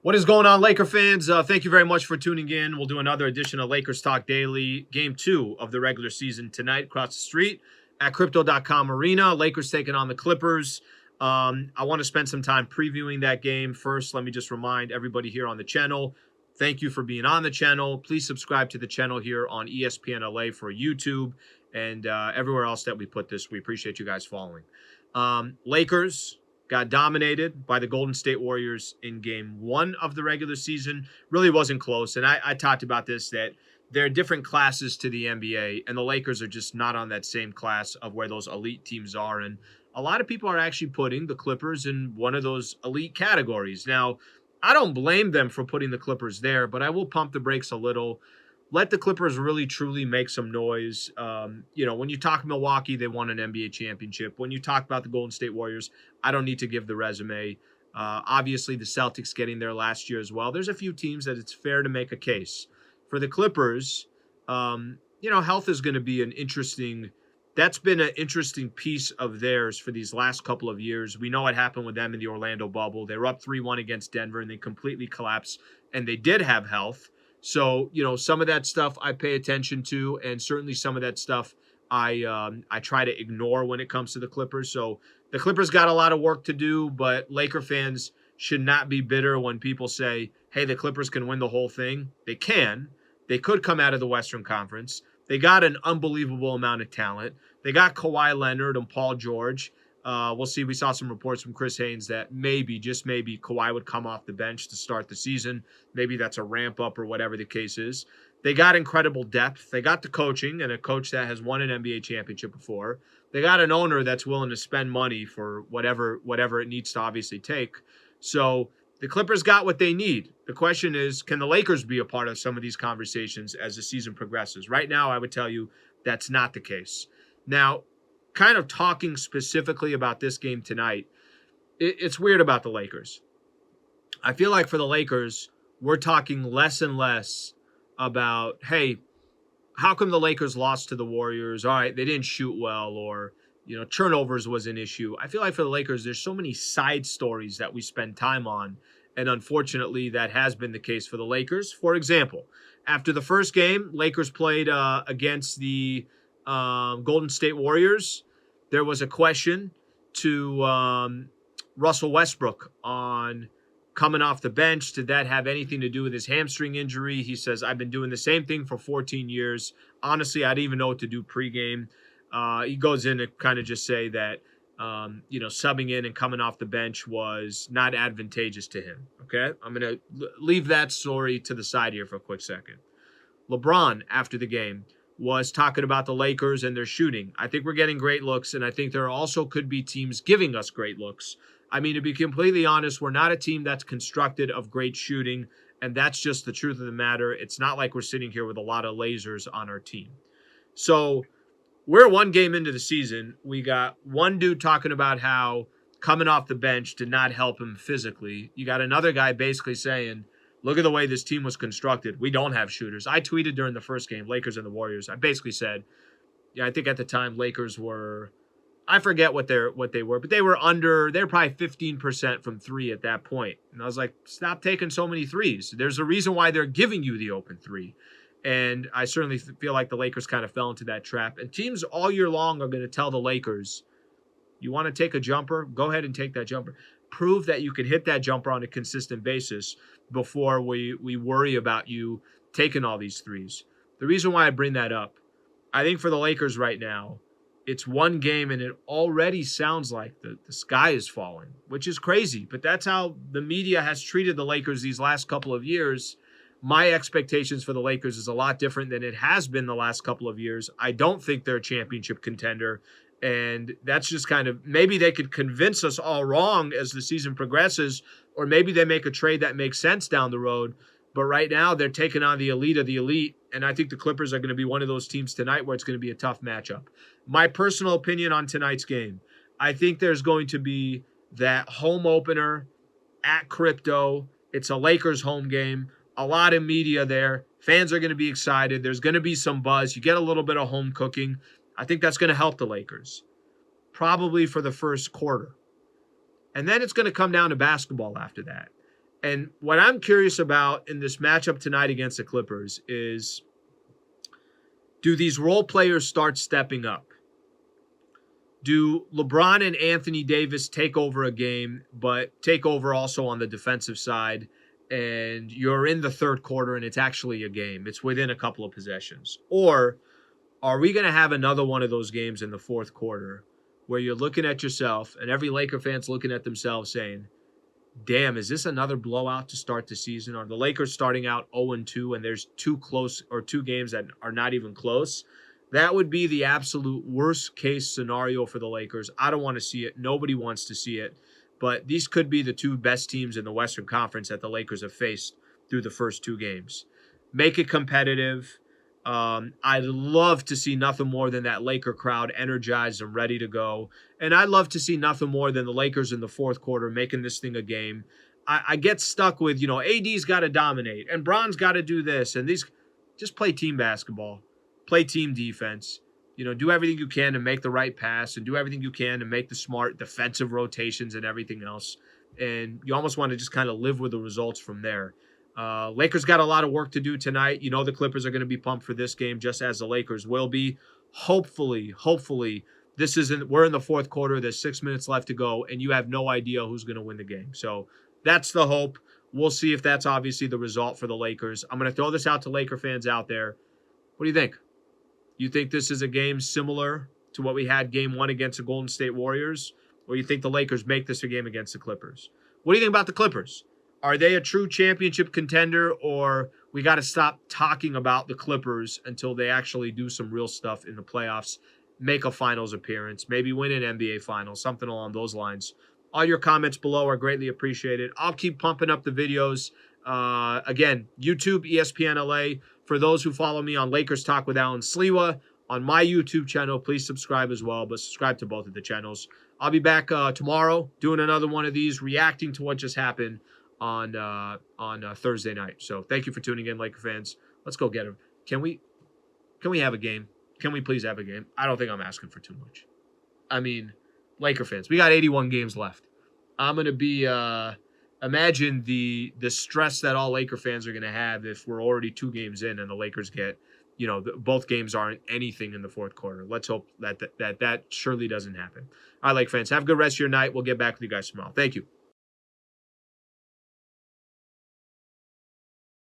What is going on, Laker fans? Thank you very much for tuning in. We'll do another edition of Lakers Talk Daily, game 2 of the regular season tonight across the street at Crypto.com Arena. Lakers taking on the Clippers. I want to spend some time previewing that game. First, let me just remind everybody here on the channel, thank you for being on the channel. Please subscribe to the channel here on ESPN LA for YouTube and everywhere else that we put this. We appreciate you guys following. Lakers got dominated by the Golden State Warriors in game 1 of the regular season. Really wasn't close. And I talked about this, that there are different classes to the NBA, and the Lakers are just not on that same class of where those elite teams are. And a lot of people are actually putting the Clippers in one of those elite categories. Now, I don't blame them for putting the Clippers there, but I will pump the brakes a little. Let the Clippers really, truly make some noise. When you talk Milwaukee, they won an NBA championship. When you talk about the Golden State Warriors, I don't need to give the resume. Obviously, the Celtics getting there last year as well. There's a few teams that it's fair to make a case. For the Clippers, health is going to be that's been an interesting piece of theirs for these last couple of years. We know what happened with them in the Orlando bubble. They were up 3-1 against Denver, and they completely collapsed, and they did have health. So, some of that stuff I pay attention to, and certainly some of that stuff I try to ignore when it comes to the Clippers. So the Clippers got a lot of work to do, but Laker fans should not be bitter when people say, hey, the Clippers can win the whole thing. They can. They could come out of the Western Conference. They got an unbelievable amount of talent. They got Kawhi Leonard and Paul George. We'll see. We saw some reports from Chris Haynes that maybe, just maybe, Kawhi would come off the bench to start the season. Maybe that's a ramp up or whatever the case is. They got incredible depth. They got the coaching, and a coach that has won an NBA championship before. They got an owner that's willing to spend money for whatever it needs to obviously take. So the Clippers got what they need. The question is, can the Lakers be a part of some of these conversations as the season progresses? Right now, I would tell you that's not the case. Now, kind of talking specifically about this game tonight, it's weird about the Lakers. I feel like for the Lakers, we're talking less and less about, hey, how come the Lakers lost to the Warriors? All right, they didn't shoot well, or, turnovers was an issue. I feel like for the Lakers, there's so many side stories that we spend time on, and unfortunately, that has been the case for the Lakers. For example, after the first game, Lakers played against the Golden State Warriors. There was a question to Russell Westbrook on coming off the bench. Did that have anything to do with his hamstring injury? He says, I've been doing the same thing for 14 years. Honestly, I didn't even know what to do pregame. He goes in to kind of just say that, subbing in and coming off the bench was not advantageous to him. Okay? I'm going to leave that story to the side here for a quick second. LeBron, after the game, was talking about the Lakers and their shooting. I think we're getting great looks, and I think there also could be teams giving us great looks. I mean, to be completely honest, we're not a team that's constructed of great shooting, and that's just the truth of the matter. It's not like we're sitting here with a lot of lasers on our team. So we're one game into the season. We got one dude talking about how coming off the bench did not help him physically. You got another guy basically saying, look at the way this team was constructed. We don't have shooters. I tweeted during the first game, Lakers and the Warriors. I basically said, I think at the time Lakers were, I forget what they were, but they were probably 15% from three at that point. And I was like, stop taking so many threes. There's a reason why they're giving you the open three. And I certainly feel like the Lakers kind of fell into that trap. And teams all year long are going to tell the Lakers, you want to take a jumper? Go ahead and take that jumper. Prove that you can hit that jumper on a consistent basis before we worry about you taking all these threes. The reason why I bring that up, I think for the Lakers right now, it's one game and it already sounds like the sky is falling, which is crazy. But that's how the media has treated the Lakers these last couple of years. My expectations for the Lakers is a lot different than it has been the last couple of years. I don't think they're a championship contender. And that's just kind of, maybe they could convince us all wrong as the season progresses, or maybe they make a trade that makes sense down the road. But right now, they're taking on the elite of the elite, and I think the Clippers are going to be one of those teams tonight where it's going to be a tough matchup. My personal opinion on tonight's game, I think there's going to be that home opener at Crypto. It's a Lakers home game. A lot of media there. Fans are going to be excited. There's going to be some buzz. You get a little bit of home cooking. I think that's going to help the Lakers, probably for the first quarter. And then it's going to come down to basketball after that. And what I'm curious about in this matchup tonight against the Clippers is, do these role players start stepping up? Do LeBron and Anthony Davis take over a game, but take over also on the defensive side, and you're in the third quarter and it's actually a game? It's within a couple of possessions. Or are we going to have another one of those games in the fourth quarter where you're looking at yourself and every Laker fan's looking at themselves saying, damn, is this another blowout to start the season? Are the Lakers starting out 0-2 and there's two games that are not even close? That would be the absolute worst case scenario for the Lakers. I don't want to see it. Nobody wants to see it. But these could be the two best teams in the Western Conference that the Lakers have faced through the first two games. Make it competitive. I'd love to see nothing more than that Laker crowd energized and ready to go. And I'd love to see nothing more than the Lakers in the fourth quarter making this thing a game. I get stuck with, AD's got to dominate and Bron's got to do this. And these, just play team basketball, play team defense. Do everything you can to make the right pass and do everything you can to make the smart defensive rotations and everything else. And you almost want to just kind of live with the results from there. Lakers got a lot of work to do tonight. The Clippers are going to be pumped for this game, just as the Lakers will be. Hopefully, we're in the fourth quarter. There's 6 minutes left to go, and you have no idea who's going to win the game. So that's the hope. We'll see if that's obviously the result for the Lakers. I'm going to throw this out to Laker fans out there. What do you think? You think this is a game similar to what we had game one against the Golden State Warriors? Or you think the Lakers make this a game against the Clippers? What do you think about the Clippers? Are they a true championship contender, or we got to stop talking about the Clippers until they actually do some real stuff in the playoffs, make a finals appearance, maybe win an NBA finals, something along those lines? All your comments below are greatly appreciated. I'll keep pumping up the videos. Again, YouTube, ESPN LA. For those who follow me on Lakers Talk with Alan Sliwa, on my YouTube channel, please subscribe as well, but subscribe to both of the channels. I'll be back tomorrow doing another one of these, reacting to what just happened on Thursday night. So thank you for tuning in, Laker fans. Let's go get them. Can we have a game? Can we please have a game? I don't think I'm asking for too much. I mean, Laker fans, we got 81 games left. I'm going to be, imagine the stress that all Laker fans are going to have if we're already 2 games in and the Lakers get, both games aren't anything in the fourth quarter. Let's hope that surely doesn't happen. All right, Laker fans, have a good rest of your night. We'll get back with you guys tomorrow. Thank you.